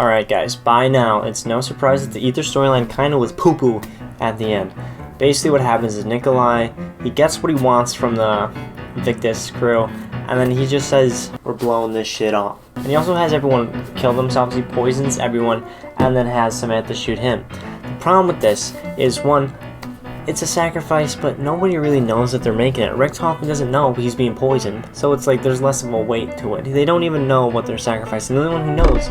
Alright guys, by now, it's no surprise that the Aether storyline kinda was poo-poo at the end. Basically what happens is Nikolai, he gets what he wants from the Victus crew, and then he just says, we're blowing this shit off. And he also has everyone kill themselves, he poisons everyone, and then has Samantha shoot him. The problem with this is, one, it's a sacrifice, but nobody really knows that they're making it. Richtofen doesn't know he's being poisoned, so it's like there's less of a weight to it. They don't even know what they're sacrificing. The only one who knows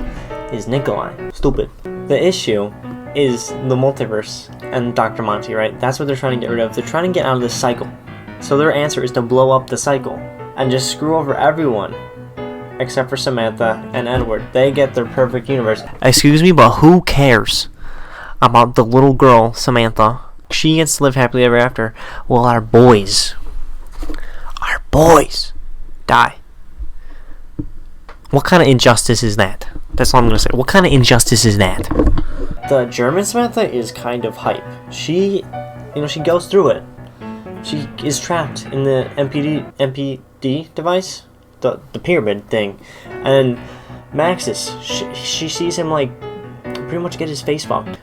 is Nikolai. Stupid. The issue is the multiverse and Dr. Monty, right? That's what they're trying to get rid of. They're trying to get out of this cycle. So their answer is to blow up the cycle and just screw over everyone except for Samantha and Edward. They get their perfect universe. Excuse me, but who cares about the little girl, Samantha? She gets to live happily ever after. Well, our boys die. What kind of injustice is that? That's all I'm gonna say. What kind of injustice is that? The German Samantha is kind of hype. She goes through it. She is trapped in the MPD device, the pyramid thing, and Maxis, she sees him like pretty much get his face fucked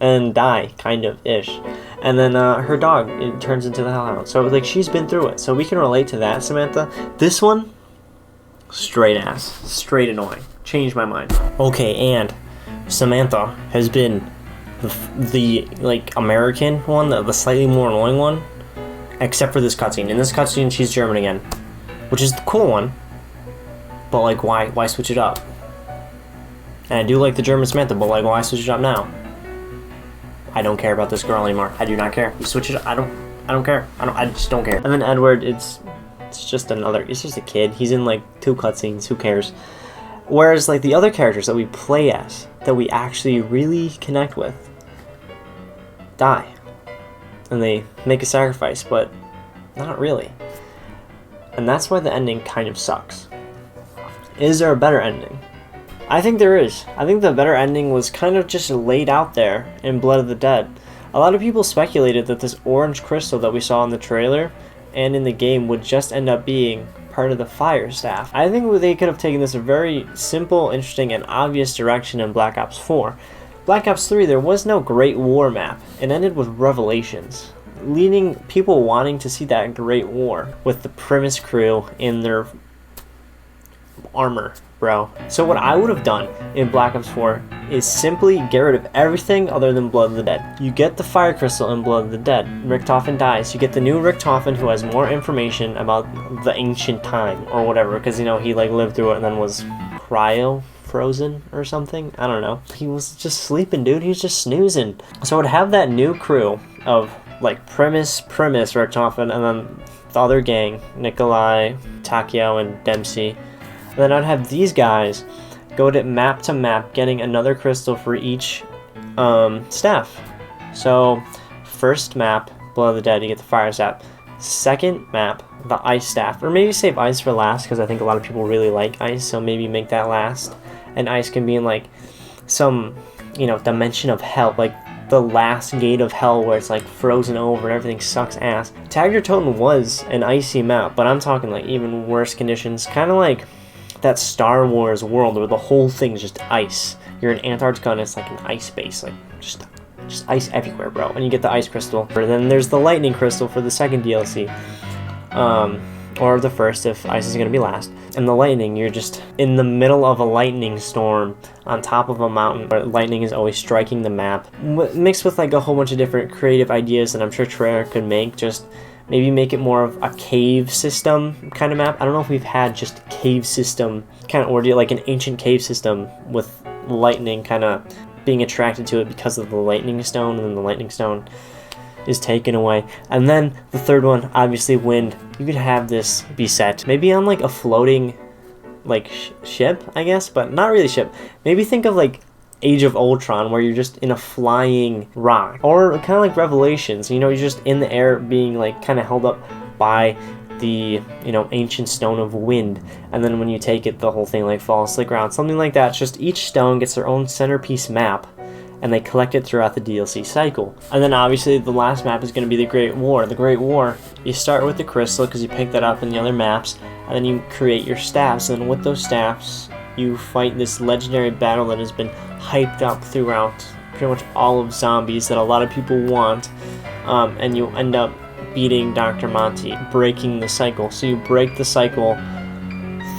and die, kind of ish, and then her dog, it turns into the hellhound. So like she's been through it, so we can relate to that Samantha. This one, straight ass, straight annoying. Changed my mind. Okay, and Samantha has been the like American one, the slightly more annoying one, except for this cutscene. In this cutscene, she's German again, which is the cool one. But like, why switch it up? And I do like the German Samantha, but like, why switch it up now? I don't care about this girl anymore. I do not care. You switch it up. I don't care. I just don't care. And then Edward, it's just a kid. He's in like 2 cutscenes. Who cares? Whereas like the other characters that we play as, that we actually really connect with, die. And they make a sacrifice, but not really. And that's why the ending kind of sucks. Is there a better ending? I think there is. I think the better ending was kind of just laid out there in Blood of the Dead. A lot of people speculated that this orange crystal that we saw in the trailer and in the game would just end up being part of the Fire Staff. I think they could have taken this a very simple, interesting, and obvious direction in Black Ops 4. Black Ops 3, there was no Great War map. It ended with Revelations, leading people wanting to see that Great War with the Primus crew in their armor, bro. So what I would have done in Black Ops 4 is simply get rid of everything other than Blood of the Dead. You get the Fire Crystal in Blood of the Dead. Richtofen dies. You get the new Richtofen who has more information about the ancient time or whatever, because he like lived through it and then was cryo-frozen or something. I don't know. He was just sleeping, dude. He was just snoozing. So I would have that new crew of like Primus, Richtofen, and then the other gang, Nikolai, Takeo, and Dempsey. And then I'd have these guys go to map, getting another crystal for each staff. So, first map, Blood of the Dead, you get the Fire Staff. Second map, the Ice Staff. Or maybe save Ice for last, because I think a lot of people really like Ice, so maybe make that last. And Ice can be in, like, some, dimension of hell, like the last gate of hell where it's, like, frozen over and everything sucks ass. Tagger Totem was an icy map, but I'm talking, like, even worse conditions. Kind of like that Star Wars world where the whole thing is just ice. You're in Antarctica and it's like an ice base, like just ice everywhere, bro. And you get the ice crystal. And then there's the lightning crystal for the second DLC, or the first if ice is gonna be last. And the lightning, you're just in the middle of a lightning storm on top of a mountain where lightning is always striking the map, mixed with like a whole bunch of different creative ideas that I'm sure Treyarch could make. Just maybe make it more of a cave system kind of map. I don't know if we've had just a cave system kind of ordeal, like an ancient cave system with lightning kind of being attracted to it because of the lightning stone, and then the lightning stone is taken away. And then the third one, obviously wind. You could have this be set maybe on like a floating like ship, I guess, but not really ship. Maybe think of like Age of Ultron, where you're just in a flying rock, or kind of like Revelations, you're just in the air being like kind of held up by the ancient stone of wind, and then when you take it, the whole thing like falls to the ground, something like that. It's just each stone gets their own centerpiece map, and they collect it throughout the DLC cycle. And then obviously the last map is going to be the Great War. The Great War, you start with the crystal because you pick that up in the other maps, and then you create your staffs, and with those staffs you fight this legendary battle that has been hyped up throughout pretty much all of Zombies that a lot of people want, and you end up beating Dr. Monty, breaking the cycle. So you break the cycle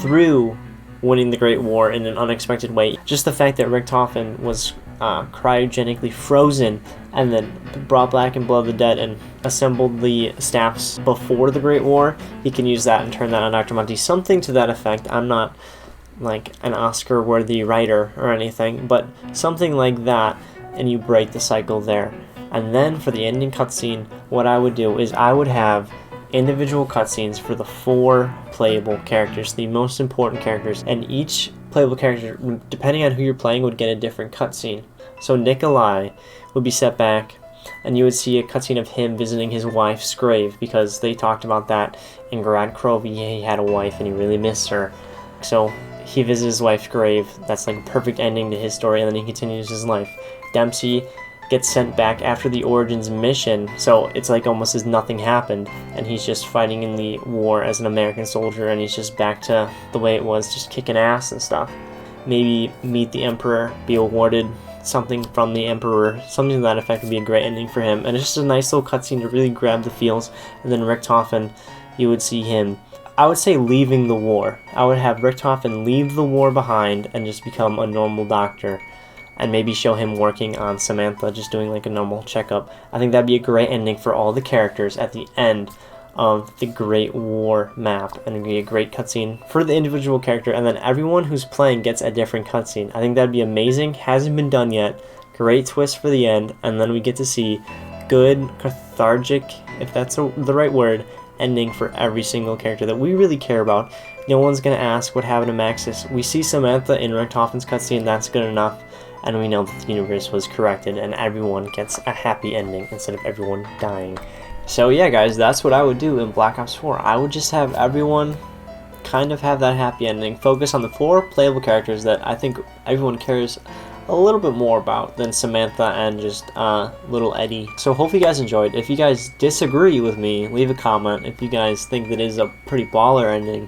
through winning the Great War in an unexpected way. Just the fact that Richtofen was cryogenically frozen and then brought back in Blood of the Dead and assembled the staffs before the Great War, he can use that and turn that on Dr. Monty. Something to that effect. I'm not like an Oscar-worthy writer or anything, but something like that, and you break the cycle there. And then for the ending cutscene, what I would do is I would have individual cutscenes for the 4 playable characters, the most important characters, and each playable character, depending on who you're playing, would get a different cutscene. So Nikolai would be set back, and you would see a cutscene of him visiting his wife's grave, because they talked about that in Grad Krovy. He had a wife and he really missed her. So he visits his wife's grave. That's like a perfect ending to his story, and then he continues his life. Dempsey gets sent back after the Origins mission, so it's like almost as nothing happened, and he's just fighting in the war as an American soldier, and he's just back to the way it was, just kicking ass and stuff. Maybe meet the Emperor, be awarded something from the Emperor, something to that effect would be a great ending for him, and it's just a nice little cutscene to really grab the feels. And then Richtofen, you would see him, I would say, leaving the war. I would have Richtofen leave the war behind and just become a normal doctor, and maybe show him working on Samantha, just doing like a normal checkup. I think that'd be a great ending for all the characters at the end of the Great War map, and it'd be a great cutscene for the individual character, and then everyone who's playing gets a different cutscene. I think that'd be amazing. Hasn't been done yet. Great twist for the end, and then we get to see good, cathartic, if that's the right word, ending for every single character that we really care about. No one's gonna ask what happened to Maxis. We see Samantha in Richtofen's cutscene, that's good enough. And we know that the universe was corrected and everyone gets a happy ending instead of everyone dying. So yeah, guys, that's what I would do in Black Ops 4. I would just have everyone kind of have that happy ending. Focus on the 4 playable characters that I think everyone cares a little bit more about than Samantha and just little Eddie. So hopefully you guys enjoyed. If you guys disagree with me, leave a comment. If you guys think that is a pretty baller ending,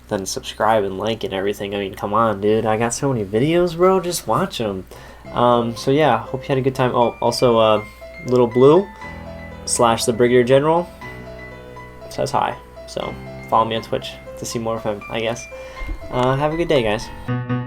then subscribe and like and everything. I mean, come on, dude. I got so many videos, bro. Just watch them. So yeah, hope you had a good time. Oh, also, Little Blue / the Brigadier General says hi. So follow me on Twitch to see more of him, I guess. Have a good day, guys.